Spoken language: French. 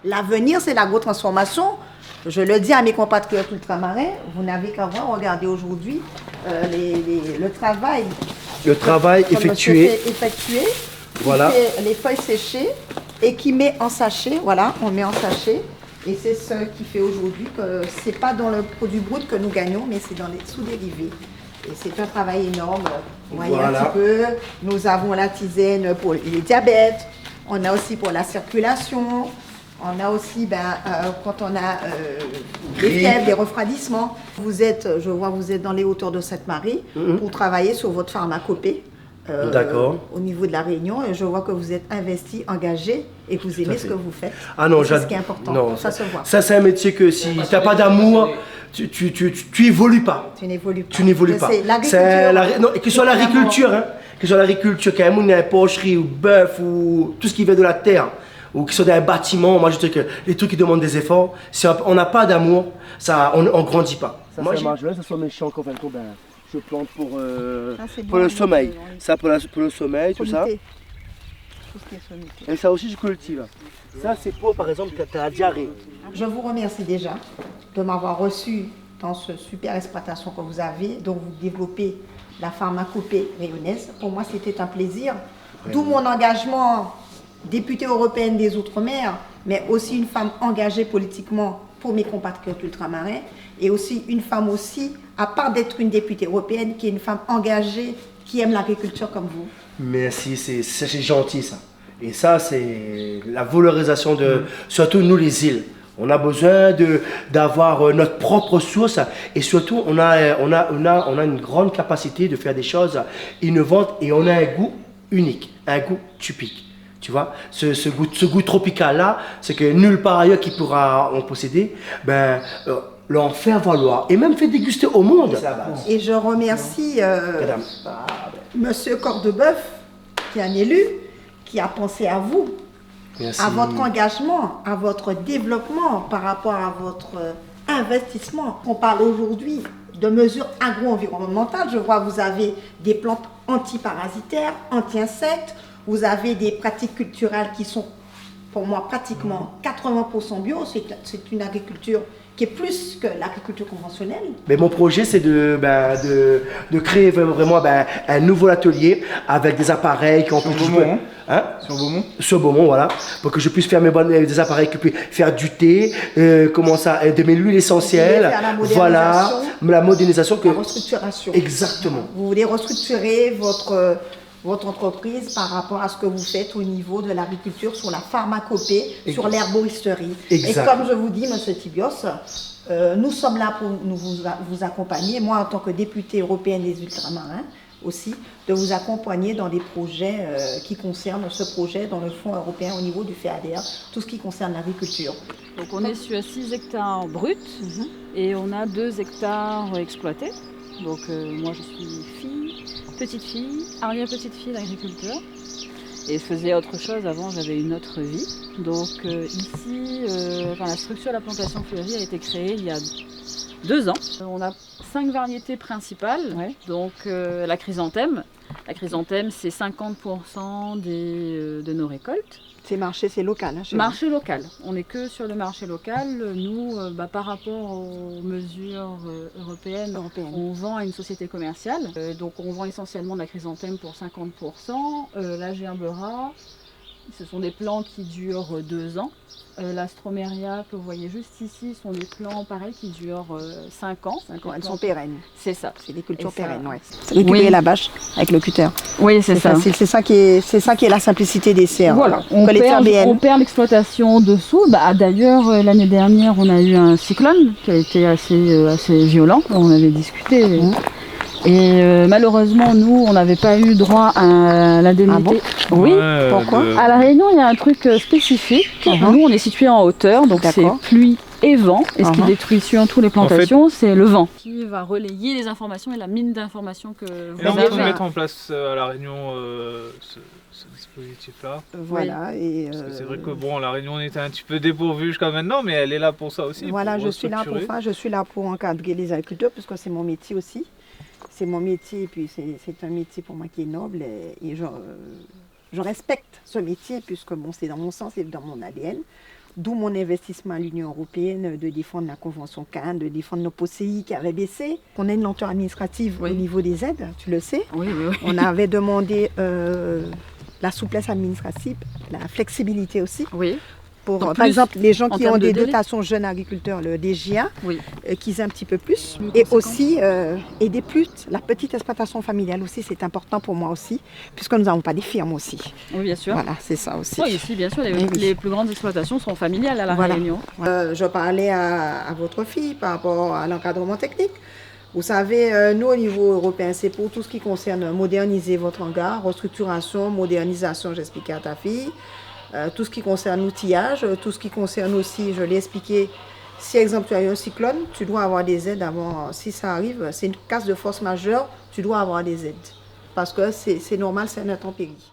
L'avenir, c'est l'agrotransformation. Je le dis à mes compatriotes ultramarins, vous n'avez qu'à voir, regardez aujourd'hui le travail. Le travail effectué. Voilà. Qui fait les feuilles séchées et qui met en sachet. Voilà, on met en sachet. Et c'est ce qui fait aujourd'hui que ce n'est pas dans le produit brut que nous gagnons, mais c'est dans les sous-dérivés. Et c'est un travail énorme. Vous voyez un petit peu. Nous avons la tisane pour les diabètes. On a aussi pour la circulation. On a aussi, quand on a des fièvres, des refroidissements. Je vois, vous êtes dans les hauteurs de Sainte-Marie pour travailler sur votre pharmacopée. D'accord. Au niveau de la Réunion, et je vois que vous êtes investi, engagé et que vous aimez ce que vous faites. Ah non, c'est ce qui est important. Non, ça se voit. Ça, c'est un métier que si tu n'as pas d'amour, tu évolues pas. Tu n'évolues pas. Tu n'évolues pas. C'est l'agriculture. Que ce soit l'agriculture, que ce soit l'agriculture, qu'il y ait une porcherie ou bœuf ou tout ce qui vient de la terre, ou que ce soit dans un bâtiment, moi je dis que les trucs qui demandent des efforts, si on n'a pas d'amour, on ne grandit pas. Ça, moi, ça soit méchant quand je plante pour le sommeil. Ça pour le sommeil, tout ça. Et ça aussi je cultive. Ça c'est pour par exemple ta diarrhée. Je vous remercie déjà de m'avoir reçu dans ce super exploitation que vous avez, dont vous développez la pharmacopée réunionnaise. Pour moi c'était un plaisir. D'où mon engagement députée européenne des Outre-mer, mais aussi une femme engagée politiquement pour mes compatriotes ultramarins, et aussi une femme aussi, à part d'être une députée européenne, qui est une femme engagée, qui aime l'agriculture comme vous. Merci, c'est gentil ça. Et ça, c'est la valorisation de, surtout nous les îles. On a besoin d'avoir notre propre source et surtout on a une grande capacité de faire des choses innovantes et on a un goût unique, un goût typique. Tu vois, ce goût tropical-là, c'est que nulle part ailleurs qui pourra en posséder, l'en faire valoir et même faire déguster au monde. Et je remercie Monsieur Cordebeuf, qui est un élu, qui a pensé à vous, merci. À votre engagement, à votre développement par rapport à votre investissement. On parle aujourd'hui de mesures agro-environnementales. Je vois que vous avez des plantes antiparasitaires, anti-insectes. Vous avez des pratiques culturelles qui sont, pour moi, pratiquement 80% bio. C'est une agriculture qui est plus que l'agriculture conventionnelle. Mais mon projet, c'est de créer vraiment un nouveau atelier avec des appareils qui ont sur Beaumont, sur Beaumont. Sur Beaumont, voilà, pour que je puisse faire des appareils qui puissent faire du thé, de l'huile essentielle, voilà, la modernisation, la restructuration. Exactement. Vous voulez restructurer votre entreprise par rapport à ce que vous faites au niveau de l'agriculture, sur la pharmacopée, sur l'herboristerie. Exact. Et comme je vous dis, M. Tibios, nous sommes là pour vous accompagner, moi en tant que députée européenne des Ultramarins aussi, de vous accompagner dans des projets qui concernent ce projet dans le Fonds européen au niveau du FEADR, tout ce qui concerne l'agriculture. Donc on est sur 6 hectares bruts et on a 2 hectares exploités. Donc moi je suis petite fille, arrière-petite-fille d'agriculteur. Et je faisais autre chose avant, j'avais une autre vie. Donc ici, la structure de la plantation fleurie a été créée il y a 2 ans. On a 5 variétés principales, donc la chrysanthème. La chrysanthème, c'est 50% de nos récoltes. C'est local. Marché local. On n'est que sur le marché local. Nous, par rapport aux mesures européennes, on vend à une société commerciale. Donc on vend essentiellement de la chrysanthème pour 50%. La gerbera, ce sont des plants qui durent 2 ans. La stroméria que vous voyez juste ici sont des plants pareils qui durent 5 ans. Elles sont pérennes. C'est ça. C'est des cultures pérennes, récupérer la bâche avec le cutter. Oui, c'est ça. C'est ça qui est la simplicité des serres. Voilà, on perd l'exploitation dessous. D'ailleurs, l'année dernière, on a eu un cyclone qui a été assez violent. On avait discuté. Et malheureusement, nous, on n'avait pas eu droit à l'indemnité. Ah bon? Oui, pourquoi? À La Réunion, il y a un truc spécifique. Nous, on est situé en hauteur, donc c'est pluie et vent. Et ce qui détruit surtout les plantations, c'est le vent. Qui va relayer les informations et la mine d'informations que vous avez. Et on peut mettre en place à La Réunion ce dispositif-là. Voilà. Parce que c'est vrai que La Réunion on était un petit peu dépourvue jusqu'à maintenant, mais elle est là pour ça aussi. Voilà, je suis là pour encadrer les agriculteurs, parce que c'est mon métier aussi. C'est mon métier, et puis c'est un métier pour moi qui est noble, et je respecte ce métier, puisque c'est dans mon sens et dans mon ADN. D'où mon investissement à l'Union européenne de défendre la Convention Cannes, de défendre nos POSEI qui avaient baissé. On a une lenteur administrative au niveau des aides, tu le sais. Oui. On avait demandé la souplesse administrative, la flexibilité aussi. Oui. Pour, Donc, par exemple, les gens en qui ont termes de des délai. dotations jeunes agriculteurs, le DGA, Oui. qu'ils aient un petit peu plus. Plus Et conséquent. aussi, aider plus la petite exploitation familiale aussi, c'est important pour moi aussi, puisque nous n'avons pas des firmes aussi. Oui, bien sûr. Voilà, c'est ça aussi. Oui, ici, bien sûr, Oui. les plus grandes exploitations sont familiales à La Voilà. Réunion. Je parlais à votre fille par rapport à l'encadrement technique. Vous savez, nous au niveau européen, c'est pour tout ce qui concerne moderniser votre hangar, restructuration, modernisation, j'expliquais à ta fille. Tout ce qui concerne l'outillage, tout ce qui concerne aussi, je l'ai expliqué, si exemple tu as eu un cyclone, tu dois avoir des aides avant, si ça arrive, c'est une casse de force majeure, tu dois avoir des aides. Parce que c'est normal, c'est un intempérie.